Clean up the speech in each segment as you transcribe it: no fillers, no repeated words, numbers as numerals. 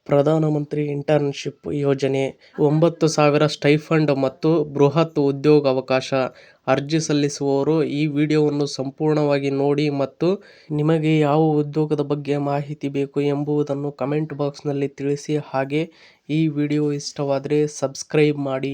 ಪ್ರಧಾನಮಂತ್ರಿ ಇಂಟರ್ನ್ಶಿಪ್ ಯೋಜನೆ 9,000 ಸ್ಟೈಫಂಡ್ ಮತ್ತು ಬೃಹತ್ ಉದ್ಯೋಗಾವಕಾಶ. ಅರ್ಜಿ ಸಲ್ಲಿಸುವವರು ಈ ವಿಡಿಯೋವನ್ನು ಸಂಪೂರ್ಣವಾಗಿ ನೋಡಿ ಮತ್ತು ನಿಮಗೆ ಯಾವ ಉದ್ಯೋಗದ ಬಗ್ಗೆ ಮಾಹಿತಿ ಬೇಕು ಎಂಬುದನ್ನು ಕಮೆಂಟ್ ಬಾಕ್ಸ್ನಲ್ಲಿ ತಿಳಿಸಿ. ಹಾಗೆ ಈ ವಿಡಿಯೋ ಇಷ್ಟವಾದರೆ ಸಬ್ಸ್ಕ್ರೈಬ್ ಮಾಡಿ.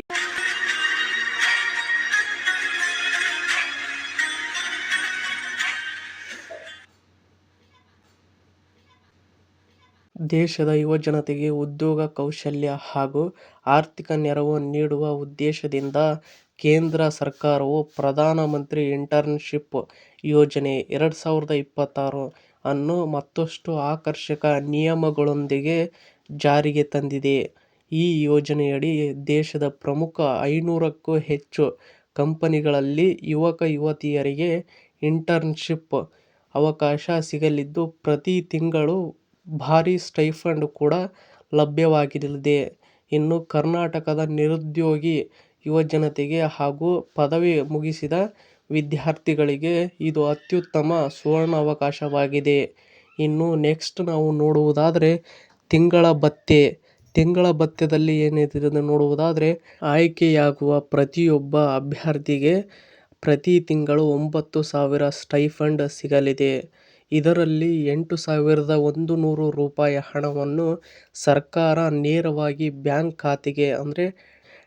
ದೇಶದ ಯುವಜನತೆಗೆ ಉದ್ಯೋಗ ಕೌಶಲ್ಯ ಹಾಗೂ ಆರ್ಥಿಕ ನೆರವು ನೀಡುವ ಉದ್ದೇಶದಿಂದ ಕೇಂದ್ರ ಸರ್ಕಾರವು ಪ್ರಧಾನಮಂತ್ರಿ ಇಂಟರ್ನ್ಶಿಪ್ ಯೋಜನೆ 2026 ಅನ್ನು ಮತ್ತಷ್ಟು ಆಕರ್ಷಕ ನಿಯಮಗಳೊಂದಿಗೆ ಜಾರಿಗೆ ತಂದಿದೆ. ಈ ಯೋಜನೆಯಡಿ ದೇಶದ ಪ್ರಮುಖ 500ಕ್ಕೂ ಹೆಚ್ಚು ಕಂಪನಿಗಳಲ್ಲಿ ಯುವಕ-ಯುವತಿಯರಿಗೆ ಇಂಟರ್ನ್ಶಿಪ್ ಅವಕಾಶ ಸಿಗಲಿದ್ದು, ಪ್ರತಿ ತಿಂಗಳು ಭಾರಿ ಸ್ಟೈಫಂಡ್ ಕೂಡ ಲಭ್ಯವಾಗಲಿದೆ. ಇನ್ನು ಕರ್ನಾಟಕದ ನಿರುದ್ಯೋಗಿ ಯುವಜನತೆಗೆ ಹಾಗೂ ಪದವಿ ಮುಗಿಸಿದ ವಿದ್ಯಾರ್ಥಿಗಳಿಗೆ ಇದು ಅತ್ಯುತ್ತಮ ಸುವರ್ಣಾವಕಾಶವಾಗಿದೆ. ಇನ್ನು ನೆಕ್ಸ್ಟ್ ನಾವು ನೋಡುವುದಾದರೆ ತಿಂಗಳ ಭತ್ಯೆ. ತಿಂಗಳ ಭತ್ಯೆದಲ್ಲಿ ಏನಿದೆ ನೋಡುವುದಾದರೆ, ಆಯ್ಕೆಯಾಗುವ ಪ್ರತಿಯೊಬ್ಬ ಅಭ್ಯರ್ಥಿಗೆ ಪ್ರತಿ ತಿಂಗಳು 9,000 ಸ್ಟೈಫಂಡ್ ಸಿಗಲಿದೆ. ಇದರಲ್ಲಿ 8,100 ರೂಪಾಯಿ ಹಣವನ್ನು ಸರ್ಕಾರ ನೇರವಾಗಿ ಬ್ಯಾಂಕ್ ಖಾತೆಗೆ ಅಂದರೆ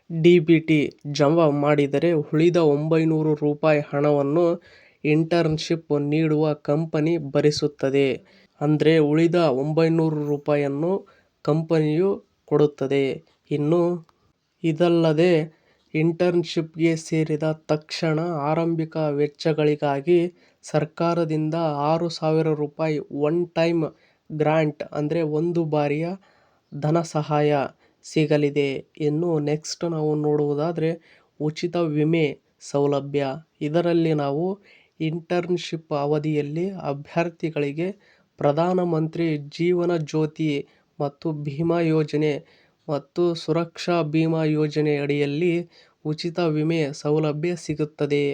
ಡಿ.ಬಿ.ಟಿ ಜಮಾ ಮಾಡಿದರೆ, ಉಳಿದ 900 ರೂಪಾಯಿ ಹಣವನ್ನು ಇಂಟರ್ನ್ಶಿಪ್ ನೀಡುವ ಕಂಪನಿ ಭರಿಸುತ್ತದೆ. ಅಂದರೆ ಉಳಿದ 900 ರೂಪಾಯಿಯನ್ನು ಕಂಪನಿಯು ಕೊಡುತ್ತದೆ. ಇನ್ನು ಇದಲ್ಲದೆ ಇಂಟರ್ನ್ಶಿಪ್ಗೆ ಸೇರಿದ ತಕ್ಷಣ ಆರಂಭಿಕ ವೆಚ್ಚಗಳಿಗಾಗಿ ಸರ್ಕಾರದಿಂದ 6,000 ರೂಪಾಯಿ ಒನ್ ಟೈಮ್ ಗ್ರಾಂಟ್ ಅಂದರೆ ಒಂದು ಬಾರಿಯ ಧನಸಹಾಯ ಸಿಗಲಿದೆ. ಇನ್ನು ನೆಕ್ಸ್ಟ್ ನಾವು ನೋಡುವುದಾದರೆ ಉಚಿತ ವಿಮೆ ಸೌಲಭ್ಯ. ಇದರಲ್ಲಿ ನಾವು ಇಂಟರ್ನ್ಶಿಪ್ ಅವಧಿಯಲ್ಲಿ ಅಭ್ಯರ್ಥಿಗಳಿಗೆ ಪ್ರಧಾನಮಂತ್ರಿ ಜೀವನ ಜ್ಯೋತಿ ಮತ್ತು ಭೀಮಾ ಯೋಜನೆ ಮತ್ತು ಸುರಕ್ಷಾ ಭೀಮಾ ಯೋಜನೆ ಅಡಿಯಲ್ಲಿ ಉಚಿತ ವಿಮೆ ಸೌಲಭ್ಯ ಸಿಗುತ್ತದೆ.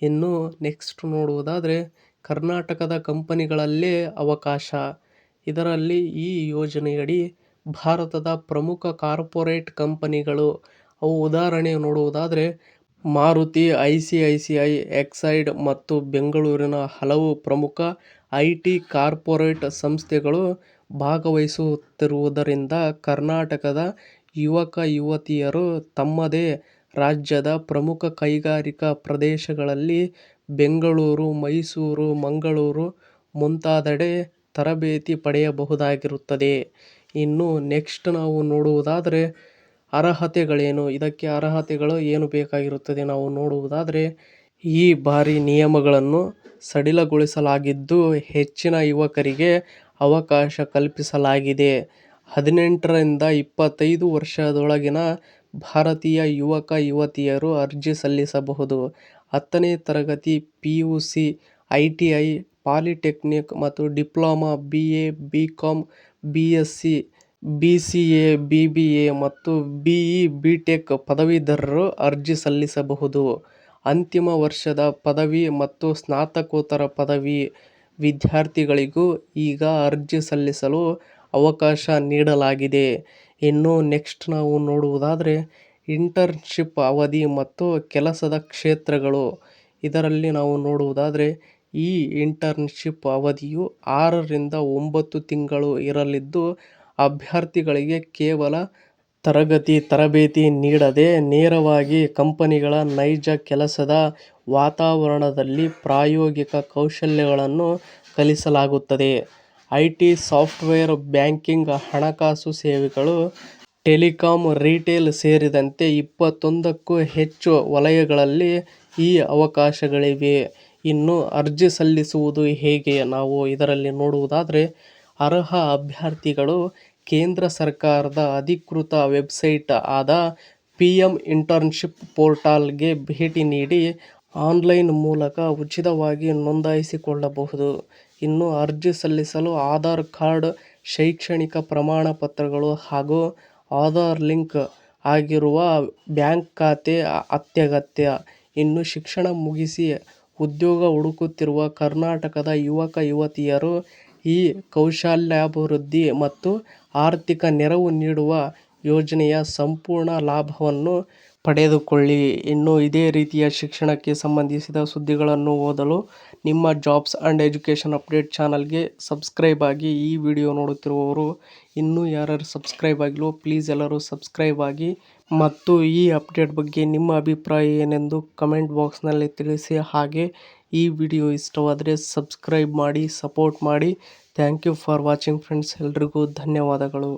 ಇನ್ನು ನೆಕ್ಸ್ಟ್ ನೋಡುವುದಾದರೆ ಕರ್ನಾಟಕದ ಕಂಪನಿಗಳಲ್ಲೇ ಅವಕಾಶ. ಇದರಲ್ಲಿ ಈ ಯೋಜನೆಯಡಿ ಭಾರತದ ಪ್ರಮುಖ ಕಾರ್ಪೊರೇಟ್ ಕಂಪನಿಗಳು, ಅವು ಉದಾಹರಣೆ ನೋಡುವುದಾದರೆ ಮಾರುತಿ, ಐಸಿಐಸಿಐ, ಎಕ್ಸೈಡ್ ಮತ್ತು ಬೆಂಗಳೂರಿನ ಹಲವು ಪ್ರಮುಖ ಐಟಿ ಕಾರ್ಪೊರೇಟ್ ಸಂಸ್ಥೆಗಳು ಭಾಗವಹಿಸುತ್ತಿರುವುದರಿಂದ ಕರ್ನಾಟಕದ ಯುವಕ-ಯುವತಿಯರು ತಮ್ಮದೇ ರಾಜ್ಯದ ಪ್ರಮುಖ ಕೈಗಾರಿಕಾ ಪ್ರದೇಶಗಳಲ್ಲಿ ಬೆಂಗಳೂರು, ಮೈಸೂರು, ಮಂಗಳೂರು ಮುಂತಾದೆಡೆ ತರಬೇತಿ ಪಡೆಯಬಹುದಾಗಿರುತ್ತದೆ. ಇನ್ನು ನೆಕ್ಸ್ಟ್ ನಾವು ನೋಡುವುದಾದರೆ ಅರ್ಹತೆಗಳೇನು, ಇದಕ್ಕೆ ಅರ್ಹತೆಗಳು ಏನು ಬೇಕಾಗಿರುತ್ತದೆ ನಾವು ನೋಡುವುದಾದರೆ, ಈ ಬಾರಿ ನಿಯಮಗಳನ್ನು ಸಡಿಲಗೊಳಿಸಲಾಗಿದ್ದು ಹೆಚ್ಚಿನ ಯುವಕರಿಗೆ ಅವಕಾಶ ಕಲ್ಪಿಸಲಾಗಿದೆ. 18 ರಿಂದ 25 ವರ್ಷದೊಳಗಿನ ಭಾರತೀಯ ಯುವಕ-ಯುವತಿಯರು ಅರ್ಜಿ ಸಲ್ಲಿಸಬಹುದು. 10ನೇ ತರಗತಿ ಪಿಯುಸಿ, ಐಟಿಐ, ಪಾಲಿಟೆಕ್ನಿಕ್ ಮತ್ತು diploma, BA, BCom, BSc, BCA, BBA ಮತ್ತು ಬಿಇ, ಬಿಟೆಕ್ ಪದವೀಧರರು ಅರ್ಜಿ ಸಲ್ಲಿಸಬಹುದು. ಅಂತಿಮ ವರ್ಷದ ಪದವಿ ಮತ್ತು ಸ್ನಾತಕೋತ್ತರ ಪದವಿ ವಿದ್ಯಾರ್ಥಿಗಳಿಗೂ ಈಗ ಅರ್ಜಿ ಸಲ್ಲಿಸಲು ಅವಕಾಶ ನೀಡಲಾಗಿದೆ. ಇನ್ನು ನೆಕ್ಸ್ಟ್ ನಾವು ನೋಡುವುದಾದರೆ ಇಂಟರ್ನ್ಶಿಪ್ ಅವಧಿ ಮತ್ತು ಕೆಲಸದ ಕ್ಷೇತ್ರಗಳು. ಇದರಲ್ಲಿ ನಾವು ನೋಡುವುದಾದರೆ ಈ ಇಂಟರ್ನ್ಶಿಪ್ ಅವಧಿಯು 6 ರಿಂದ 9 ತಿಂಗಳು ಇರಲಿದ್ದು, ಅಭ್ಯರ್ಥಿಗಳಿಗೆ ಕೇವಲ ತರಬೇತಿ ನೀಡದೆ ನೇರವಾಗಿ ಕಂಪನಿಗಳ ನೈಜ ಕೆಲಸದ ವಾತಾವರಣದಲ್ಲಿ ಪ್ರಾಯೋಗಿಕ ಕೌಶಲ್ಯಗಳನ್ನು ಕಲಿಸಲಾಗುತ್ತದೆ. ಐಟಿ, ಸಾಫ್ಟ್ವೇರ್, ಬ್ಯಾಂಕಿಂಗ್, ಹಣಕಾಸು ಸೇವೆಗಳು, ಟೆಲಿಕಾಂ, ರಿಟೇಲ್ ಸೇರಿದಂತೆ 21ಕ್ಕೂ ಹೆಚ್ಚು ವಲಯಗಳಲ್ಲಿ ಈ ಅವಕಾಶಗಳಿವೆ. ಇನ್ನು ಅರ್ಜಿ ಸಲ್ಲಿಸುವುದು ಹೇಗೆ ನಾವು ಇದರಲ್ಲಿ ನೋಡುವುದಾದರೆ, ಅರ್ಹ ಅಭ್ಯರ್ಥಿಗಳು ಕೇಂದ್ರ ಸರ್ಕಾರದ ಅಧಿಕೃತ ವೆಬ್ಸೈಟ್ ಆದ ಪಿಎಂ ಇಂಟರ್ನ್ಶಿಪ್ ಪೋರ್ಟಲ್ಗೆ ಭೇಟಿ ನೀಡಿ ಆನ್ಲೈನ್ ಮೂಲಕ ಉಚಿತವಾಗಿ ನೋಂದಾಯಿಸಿಕೊಳ್ಳಬಹುದು. ಇನ್ನು ಅರ್ಜಿ ಸಲ್ಲಿಸಲು ಆಧಾರ್ ಕಾರ್ಡ್, ಶೈಕ್ಷಣಿಕ ಪ್ರಮಾಣ ಪತ್ರಗಳು ಹಾಗೂ ಆಧಾರ್ ಲಿಂಕ್ ಆಗಿರುವ ಬ್ಯಾಂಕ್ ಖಾತೆ ಅತ್ಯಗತ್ಯ. ಇನ್ನು ಶಿಕ್ಷಣ ಮುಗಿಸಿ ಉದ್ಯೋಗ ಹುಡುಕುತ್ತಿರುವ ಕರ್ನಾಟಕದ ಯುವಕ-ಯುವತಿಯರು ಈ ಕೌಶಲ್ಯಾಭಿವೃದ್ಧಿ ಮತ್ತು ಆರ್ಥಿಕ ನೆರವು ನೀಡುವ ಯೋಜನೆಯ ಸಂಪೂರ್ಣ ಲಾಭವನ್ನು ಪಡೆದುಕೊಳ್ಳಿ. ಇನ್ನು ಇದೇ ರೀತಿಯ ಶಿಕ್ಷಣಕ್ಕೆ ಸಂಬಂಧಿಸಿದ ಸುದ್ದಿಗಳನ್ನು ಓದಲು ನಿಮ್ಮ ಜಾಬ್ಸ್ ಆ್ಯಂಡ್ ಎಜುಕೇಷನ್ ಅಪ್ಡೇಟ್ ಚಾನಲ್ಗೆ ಸಬ್ಸ್ಕ್ರೈಬ್ ಆಗಿ. ಈ ವಿಡಿಯೋ ನೋಡುತ್ತಿರುವವರು ಇನ್ನೂ ಯಾರ್ಯಾರು ಸಬ್ಸ್ಕ್ರೈಬ್ ಆಗಿಲ್ವೋ ಪ್ಲೀಸ್ ಎಲ್ಲರೂ ಸಬ್ಸ್ಕ್ರೈಬ್ ಆಗಿ ಮತ್ತು ಈ ಅಪ್ಡೇಟ್ ಬಗ್ಗೆ ನಿಮ್ಮ ಅಭಿಪ್ರಾಯ ಏನೆಂದು ಕಮೆಂಟ್ ಬಾಕ್ಸ್ನಲ್ಲಿ ತಿಳಿಸಿ. ಹಾಗೆ ಈ ವಿಡಿಯೋ ಇಷ್ಟವಾದರೆ ಸಬ್ಸ್ಕ್ರೈಬ್ ಮಾಡಿ, ಸಪೋರ್ಟ್ ಮಾಡಿ. Thank you for watching friends. ಎಲ್ರಿಗೂ ಧನ್ಯವಾದಗಳು.